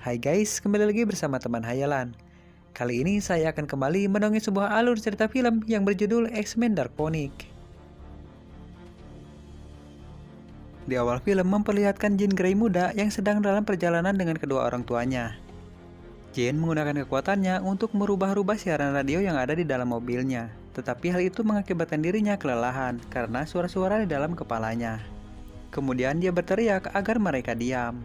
Hai guys, kembali lagi bersama teman hayalan. Kali ini saya akan kembali mendongeng sebuah alur cerita film yang berjudul X-Men Dark Phoenix. Di awal film memperlihatkan Jean Grey muda yang sedang dalam perjalanan dengan kedua orang tuanya. Jean menggunakan kekuatannya untuk merubah-rubah siaran radio yang ada di dalam mobilnya. Tetapi hal itu mengakibatkan dirinya kelelahan karena suara-suara di dalam kepalanya. Kemudian dia berteriak agar mereka diam.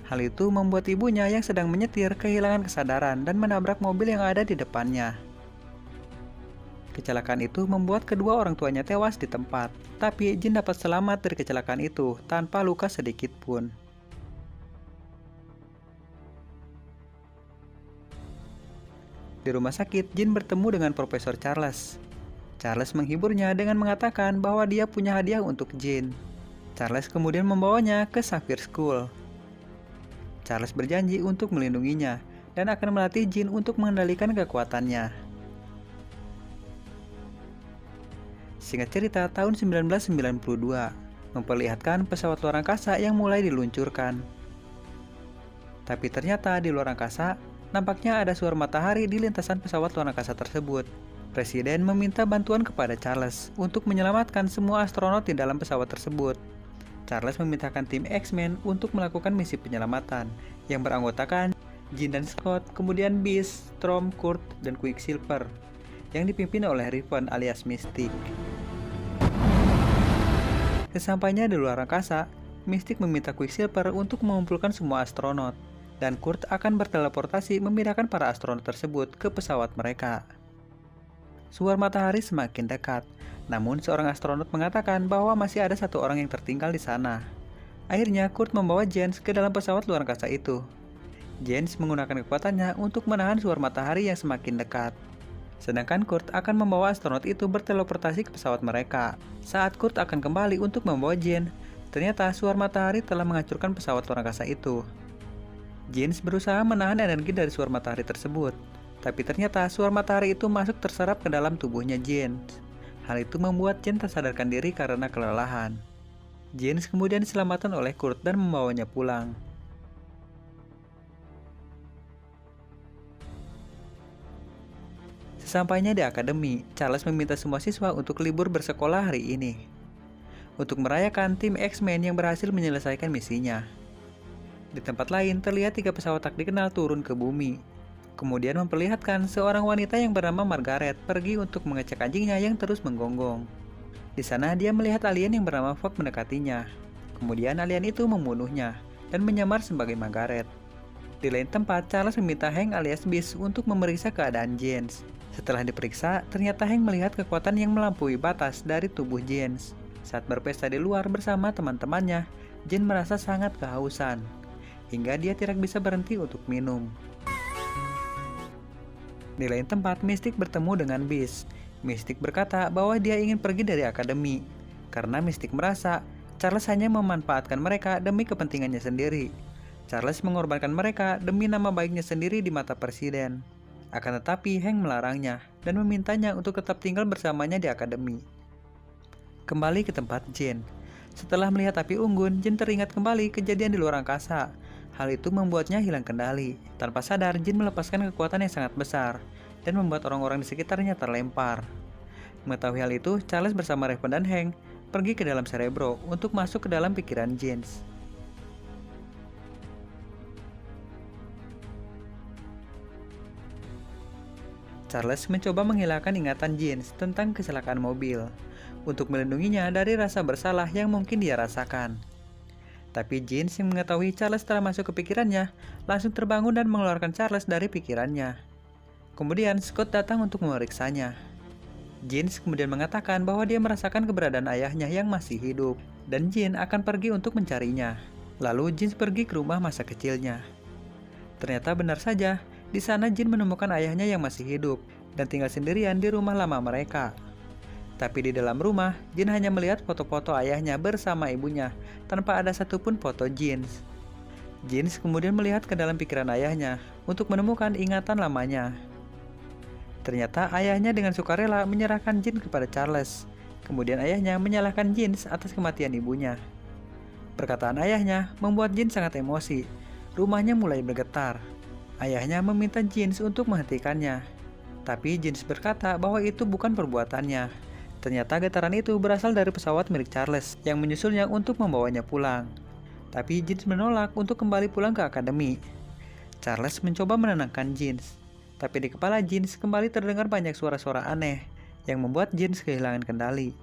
Hal itu membuat ibunya yang sedang menyetir kehilangan kesadaran dan menabrak mobil yang ada di depannya. Kecelakaan itu membuat kedua orang tuanya tewas di tempat, tapi Jean dapat selamat dari kecelakaan itu tanpa luka sedikit pun. Di rumah sakit, Jean bertemu dengan Profesor Charles. Charles menghiburnya dengan mengatakan bahwa dia punya hadiah untuk Jean. Charles kemudian membawanya ke Sapphire School. Charles berjanji untuk melindunginya dan akan melatih Jean untuk mengendalikan kekuatannya. Singkat cerita, tahun 1992 memperlihatkan pesawat luar angkasa yang mulai diluncurkan. Tapi ternyata di luar angkasa, nampaknya ada suara matahari di lintasan pesawat luar angkasa tersebut. Presiden meminta bantuan kepada Charles untuk menyelamatkan semua astronot di dalam pesawat tersebut. Charles memintakan tim X-Men untuk melakukan misi penyelamatan yang beranggotakan Jean dan Scott, kemudian Beast, Storm, Kurt, dan Quicksilver yang dipimpin oleh Riven alias Mystic. Sesampainya di luar angkasa, Mystic meminta Quicksilver untuk mengumpulkan semua astronot, dan Kurt akan berteleportasi memindahkan para astronot tersebut ke pesawat mereka. Suara matahari semakin dekat, namun seorang astronot mengatakan bahwa masih ada satu orang yang tertinggal di sana. Akhirnya Kurt membawa Jens ke dalam pesawat luar angkasa itu. Jens menggunakan kekuatannya untuk menahan suara matahari yang semakin dekat. Sedangkan Kurt akan membawa astronot itu berteleportasi ke pesawat mereka. Saat Kurt akan kembali untuk membawa Jens, ternyata suara matahari telah menghancurkan pesawat luar angkasa itu. Jens berusaha menahan energi dari suara matahari tersebut, tapi ternyata suara matahari itu masuk terserap ke dalam tubuhnya Jens. Hal itu membuat Jens tersadarkan diri karena kelelahan. Jens kemudian diselamatkan oleh Kurt dan membawanya pulang. Sesampainya di akademi, Charles meminta semua siswa untuk libur bersekolah hari ini. Untuk merayakan tim X-Men yang berhasil menyelesaikan misinya. Di tempat lain, terlihat 3 pesawat tak dikenal turun ke bumi. Kemudian memperlihatkan seorang wanita yang bernama Margaret pergi untuk mengecek anjingnya yang terus menggonggong. Di sana dia melihat alien yang bernama Fogg mendekatinya. Kemudian alien itu membunuhnya dan menyamar sebagai Margaret. Di lain tempat, Charles meminta Hank alias Beast untuk memeriksa keadaan Jens. Setelah diperiksa, ternyata Hank melihat kekuatan yang melampaui batas dari tubuh Jens. Saat berpesta di luar bersama teman-temannya, Jens merasa sangat kehausan, hingga dia tidak bisa berhenti untuk minum. Di lain tempat, Mystic bertemu dengan Beast. Mystic berkata bahwa dia ingin pergi dari akademi, karena Mystic merasa Charles hanya memanfaatkan mereka demi kepentingannya sendiri. Charles mengorbankan mereka demi nama baiknya sendiri di mata presiden. Akan tetapi, Hank melarangnya dan memintanya untuk tetap tinggal bersamanya di akademi. Kembali ke tempat Jean. Setelah melihat api unggun, Jean teringat kembali kejadian di luar angkasa. Hal itu membuatnya hilang kendali. Tanpa sadar, Jean melepaskan kekuatan yang sangat besar dan membuat orang-orang di sekitarnya terlempar. Mengetahui hal itu, Charles bersama Raven dan Hank pergi ke dalam Cerebro untuk masuk ke dalam pikiran Jean. Charles mencoba menghilangkan ingatan Jean tentang kecelakaan mobil untuk melindunginya dari rasa bersalah yang mungkin dia rasakan. Tapi Jean yang mengetahui Charles telah masuk ke pikirannya, langsung terbangun dan mengeluarkan Charles dari pikirannya. Kemudian Scott datang untuk memeriksanya. Jean kemudian mengatakan bahwa dia merasakan keberadaan ayahnya yang masih hidup, dan Jean akan pergi untuk mencarinya. Lalu Jean pergi ke rumah masa kecilnya. Ternyata benar saja, di sana Jean menemukan ayahnya yang masih hidup, dan tinggal sendirian di rumah lama mereka. Tapi di dalam rumah, Jean hanya melihat foto-foto ayahnya bersama ibunya, tanpa ada satupun foto Jean. Jean kemudian melihat ke dalam pikiran ayahnya untuk menemukan ingatan lamanya. Ternyata ayahnya dengan sukarela menyerahkan Jean kepada Charles. Kemudian ayahnya menyalahkan Jean atas kematian ibunya. Perkataan ayahnya membuat Jean sangat emosi. rumahnya mulai bergetar. Ayahnya meminta Jeans untuk menghentikannya. Tapi Jeans berkata bahwa itu bukan perbuatannya. Ternyata getaran itu berasal dari pesawat milik Charles yang menyusulnya untuk membawanya pulang. Tapi Jeans menolak untuk kembali pulang ke akademi. Charles mencoba menenangkan Jeans. Tapi di kepala Jeans kembali terdengar banyak suara-suara aneh yang membuat Jeans kehilangan kendali.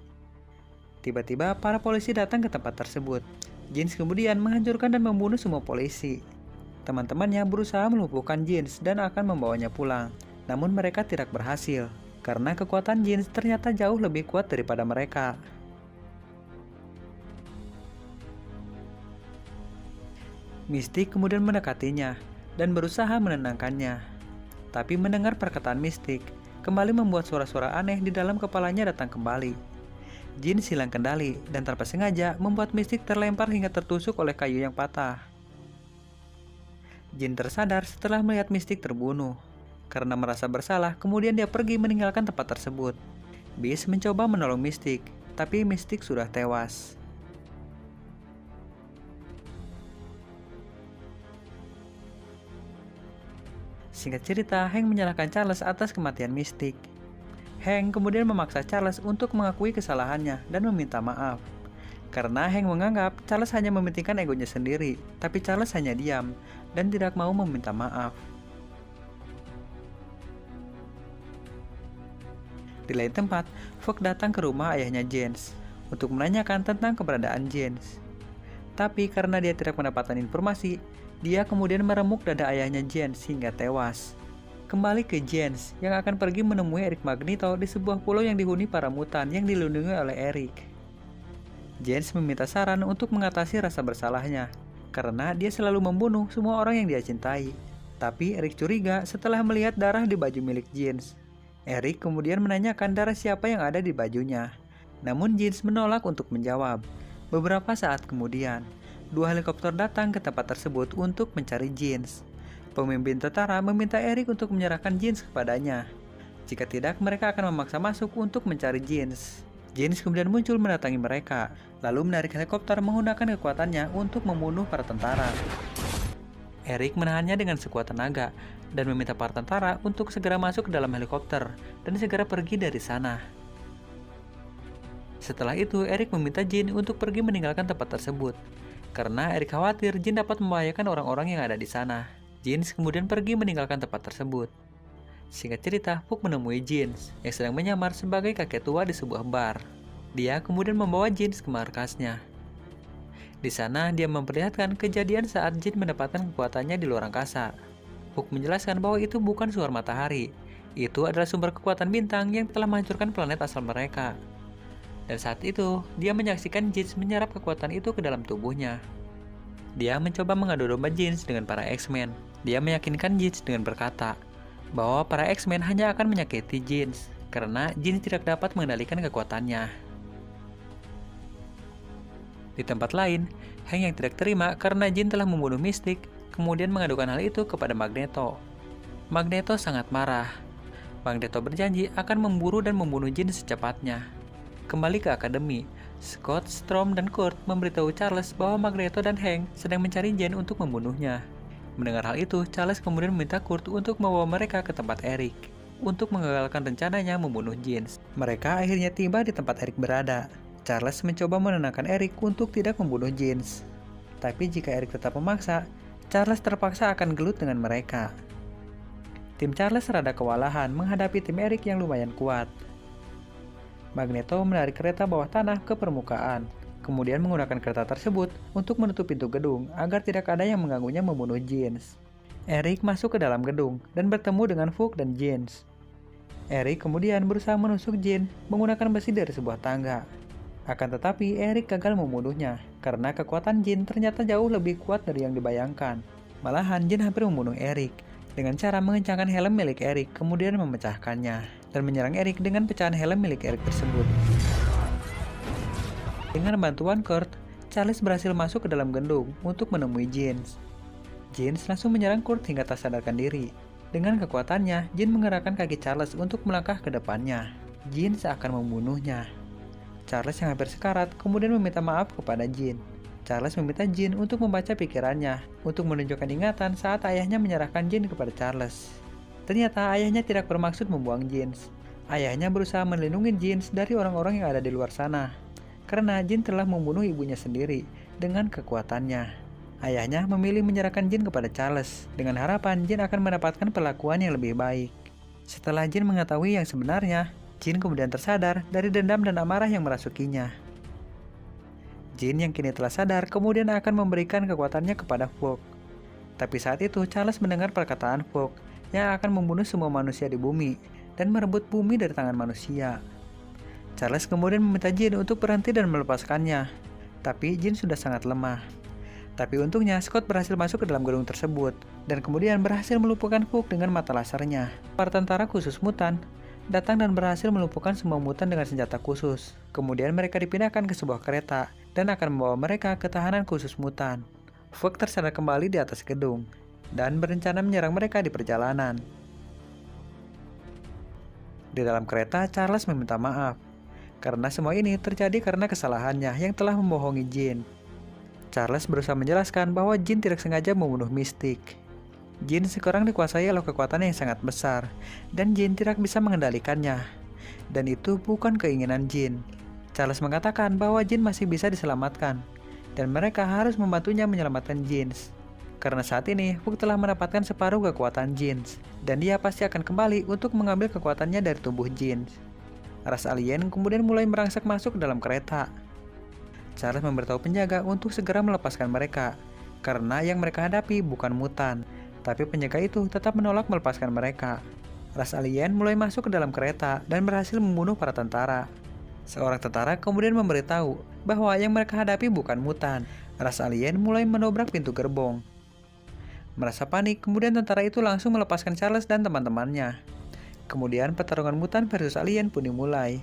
Tiba-tiba para polisi datang ke tempat tersebut. Jeans kemudian menghancurkan dan membunuh semua polisi. Teman-temannya berusaha melumpuhkan Jeans dan akan membawanya pulang. Namun mereka tidak berhasil, karena kekuatan Jeans ternyata jauh lebih kuat daripada mereka. Mystique kemudian mendekatinya dan berusaha menenangkannya. Tapi mendengar perkataan Mystique, kembali membuat suara-suara aneh di dalam kepalanya datang kembali. Jeans hilang kendali dan tanpa sengaja membuat Mystique terlempar hingga tertusuk oleh kayu yang patah. Jeans tersadar setelah melihat Mystique terbunuh. Karena merasa bersalah, kemudian dia pergi meninggalkan tempat tersebut. Beast mencoba menolong Mystique, tapi Mystique sudah tewas. Singkat cerita, Hank menyalahkan Charles atas kematian Mystique. Hank kemudian memaksa Charles untuk mengakui kesalahannya dan meminta maaf. Karena Hank menganggap Charles hanya mementingkan egonya sendiri, tapi Charles hanya diam dan tidak mau meminta maaf. Di lain tempat, Fogg datang ke rumah ayahnya James untuk menanyakan tentang keberadaan James. Tapi karena dia tidak mendapatkan informasi, dia kemudian meremuk dada ayahnya James hingga tewas. Kembali ke James yang akan pergi menemui Eric Magneto di sebuah pulau yang dihuni para mutan yang dilindungi oleh Eric. James meminta saran untuk mengatasi rasa bersalahnya, karena dia selalu membunuh semua orang yang dia cintai. Tapi Eric curiga setelah melihat darah di baju milik James. Eric kemudian menanyakan darah siapa yang ada di bajunya. Namun James menolak untuk menjawab. Beberapa saat kemudian, 2 helikopter datang ke tempat tersebut untuk mencari James. Pemimpin tentara meminta Eric untuk menyerahkan James kepadanya. Jika tidak, mereka akan memaksa masuk untuk mencari James. James kemudian muncul mendatangi mereka, lalu menarik helikopter menggunakan kekuatannya untuk membunuh para tentara. Eric menahannya dengan sekuat tenaga dan meminta para tentara untuk segera masuk ke dalam helikopter dan segera pergi dari sana. Setelah itu, Eric meminta Jean untuk pergi meninggalkan tempat tersebut, karena Eric khawatir Jean dapat membahayakan orang-orang yang ada di sana. Jean kemudian pergi meninggalkan tempat tersebut. Singkat cerita, Puck menemui Jean yang sedang menyamar sebagai kakek tua di sebuah bar. Dia kemudian membawa Jean ke markasnya. Di sana, dia memperlihatkan kejadian saat Jean mendapatkan kekuatannya di luar angkasa. Puck menjelaskan bahwa itu bukan suara matahari. Itu adalah sumber kekuatan bintang yang telah menghancurkan planet asal mereka. Dan saat itu, dia menyaksikan Jean menyerap kekuatan itu ke dalam tubuhnya. Dia mencoba mengadu domba Jean dengan para X-Men. Dia meyakinkan Jean dengan berkata bahwa para X-Men hanya akan menyakiti Jean karena Jean tidak dapat mengendalikan kekuatannya. Di tempat lain, Hank yang tidak terima karena Jean telah membunuh Mystique, kemudian mengadukan hal itu kepada Magneto. Magneto sangat marah. Magneto berjanji akan memburu dan membunuh Jean secepatnya. Kembali ke akademi, Scott, Storm, dan Kurt memberitahu Charles bahwa Magneto dan Hank sedang mencari Jean untuk membunuhnya. Mendengar hal itu, Charles kemudian meminta Kurt untuk membawa mereka ke tempat Eric untuk mengagalkan rencananya membunuh Jean. Mereka akhirnya tiba di tempat Eric berada. Charles mencoba menenangkan Eric untuk tidak membunuh Jean. Tapi jika Eric tetap memaksa, Charles terpaksa akan gelut dengan mereka. Tim Charles rada kewalahan menghadapi tim Eric yang lumayan kuat. Magneto menarik kereta bawah tanah ke permukaan, kemudian menggunakan kereta tersebut untuk menutup pintu gedung agar tidak ada yang mengganggunya membunuh Jean. Eric masuk ke dalam gedung dan bertemu dengan Fuchs dan Jean. Eric kemudian berusaha menusuk Jean menggunakan besi dari sebuah tangga. Akan tetapi, Eric gagal membunuhnya karena kekuatan Jean ternyata jauh lebih kuat dari yang dibayangkan. Malahan, Jean hampir membunuh Eric dengan cara mengencangkan helm milik Eric kemudian memecahkannya dan menyerang Eric dengan pecahan helm milik Eric tersebut. Dengan bantuan Kurt, Charles berhasil masuk ke dalam gedung untuk menemui Jean. Jean langsung menyerang Kurt hingga tak sadarkan diri. Dengan kekuatannya, Jean menggerakkan kaki Charles untuk melangkah ke depannya. Jean seakan membunuhnya. Charles yang hampir sekarat kemudian meminta maaf kepada Jean. Charles meminta Jin untuk membaca pikirannya untuk menunjukkan ingatan saat ayahnya menyerahkan Jin kepada Charles. Ternyata ayahnya tidak bermaksud membuang Jin. Ayahnya berusaha melindungi Jin dari orang-orang yang ada di luar sana, karena Jin telah membunuh ibunya sendiri dengan kekuatannya. Ayahnya memilih menyerahkan Jin kepada Charles dengan harapan Jin akan mendapatkan perlakuan yang lebih baik. Setelah Jin mengetahui yang sebenarnya, Jin kemudian tersadar dari dendam dan amarah yang merasukinya. Jin yang kini telah sadar kemudian akan memberikan kekuatannya kepada Fog. Tapi saat itu Charles mendengar perkataan Fog yang akan membunuh semua manusia di bumi dan merebut bumi dari tangan manusia. Charles kemudian meminta Jin untuk berhenti dan melepaskannya, tapi Jin sudah sangat lemah. Tapi untungnya Scott berhasil masuk ke dalam gedung tersebut dan kemudian berhasil melumpuhkan Fog dengan mata lasernya. Para tentara khusus mutan datang dan berhasil melumpuhkan semua mutan dengan senjata khusus. Kemudian mereka dipindahkan ke sebuah kereta dan akan membawa mereka ke tahanan khusus mutan. Fog tersadar kembali di atas gedung dan berencana menyerang mereka di perjalanan. Di dalam kereta, Charles meminta maaf karena semua ini terjadi karena kesalahannya yang telah membohongi Jin. Charles berusaha menjelaskan bahwa Jin tidak sengaja membunuh Mystic. Jin sekarang dikuasai oleh kekuatan yang sangat besar, dan Jin tidak bisa mengendalikannya. Dan itu bukan keinginan Jin. Charles mengatakan bahwa Jin masih bisa diselamatkan, dan mereka harus membantunya menyelamatkan Jin. Karena saat ini, Fog telah mendapatkan separuh kekuatan Jin, dan dia pasti akan kembali untuk mengambil kekuatannya dari tubuh Jin. Ras alien kemudian mulai merangsek masuk ke dalam kereta. Charles memberitahu penjaga untuk segera melepaskan mereka, karena yang mereka hadapi bukan mutan. Tapi penjaga itu tetap menolak melepaskan mereka. Ras alien mulai masuk ke dalam kereta dan berhasil membunuh para tentara. Seorang tentara kemudian memberitahu bahwa yang mereka hadapi bukan mutan. Ras alien mulai menobrak pintu gerbong. Merasa panik, kemudian tentara itu langsung melepaskan Charles dan teman-temannya. Kemudian pertarungan mutan versus alien pun dimulai.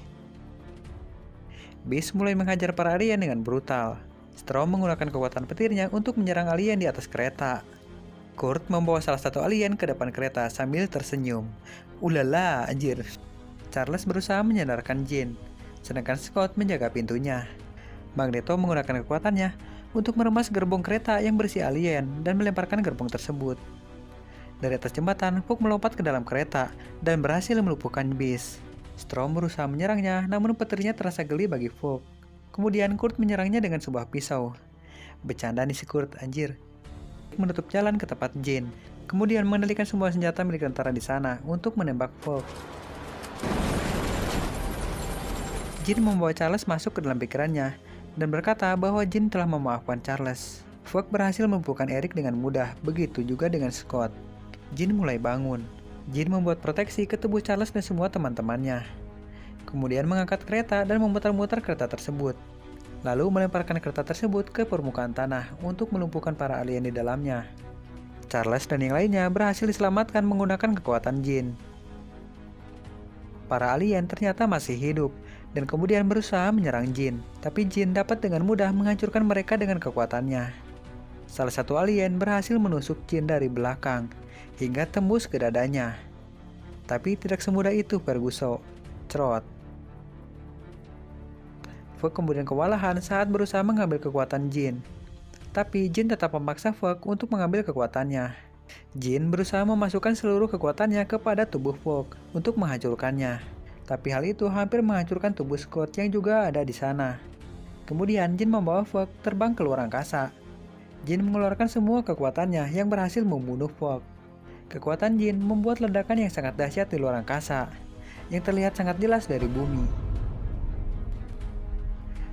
Beast mulai menghajar para alien dengan brutal. Storm menggunakan kekuatan petirnya untuk menyerang alien di atas kereta. Kurt membawa salah satu alien ke depan kereta sambil tersenyum. Ulala, anjir. Charles berusaha menyadarkan Jin, sedangkan Scott menjaga pintunya. Magneto menggunakan kekuatannya untuk meremas gerbong kereta yang berisi alien dan melemparkan gerbong tersebut. Dari atas jembatan, Fog melompat ke dalam kereta dan berhasil melumpuhkan Beast. Storm berusaha menyerangnya, namun petirnya terasa geli bagi Fog. Kemudian Kurt menyerangnya dengan sebuah pisau. Bercanda nih si Kurt, anjir. Menutup jalan ke tempat Jin, kemudian mengendalikan semua senjata milik tentara di sana untuk menembak Fog. Jin membawa Charles masuk ke dalam pikirannya dan berkata bahwa Jin telah memaafkan Charles. Fog berhasil melumpuhkan Eric dengan mudah, begitu juga dengan Scott. Jin mulai bangun. Jin membuat proteksi ke tubuh Charles dan semua teman-temannya. Kemudian mengangkat kereta dan memutar-mutar kereta tersebut. Lalu melemparkan kereta tersebut ke permukaan tanah untuk melumpuhkan para alien di dalamnya. Charles dan yang lainnya berhasil diselamatkan menggunakan kekuatan Jin. Para alien ternyata masih hidup dan kemudian berusaha menyerang Jin, tapi Jin dapat dengan mudah menghancurkan mereka dengan kekuatannya. Salah satu alien berhasil menusuk Jin dari belakang hingga tembus ke dadanya. Tapi tidak semudah itu Ferguson. Cerot. Fog kemudian kewalahan saat berusaha mengambil kekuatan Jin. Tapi Jin tetap memaksa Fog untuk mengambil kekuatannya. Jin berusaha memasukkan seluruh kekuatannya kepada tubuh Fog untuk menghancurkannya. Tapi hal itu hampir menghancurkan tubuh Scott yang juga ada di sana. Kemudian Jin membawa Fog terbang ke luar angkasa. Jin mengeluarkan semua kekuatannya yang berhasil membunuh Fog. Kekuatan Jin membuat ledakan yang sangat dahsyat di luar angkasa, yang terlihat sangat jelas dari bumi.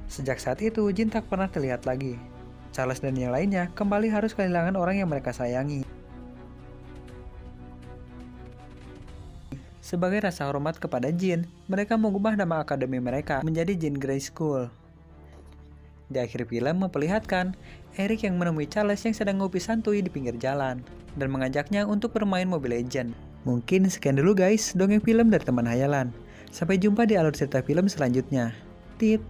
Sejak saat itu, Jin tak pernah terlihat lagi. Charles dan yang lainnya kembali harus kehilangan orang yang mereka sayangi. Sebagai rasa hormat kepada Jin, mereka mengubah nama akademi mereka menjadi Jin Grey School. Di akhir film memperlihatkan Eric yang menemui Charles yang sedang ngopi santuy di pinggir jalan dan mengajaknya untuk bermain Mobile Legends. Mungkin sekian dulu guys, dongeng film dari teman hayalan. Sampai jumpa di alur cerita film selanjutnya. Tit.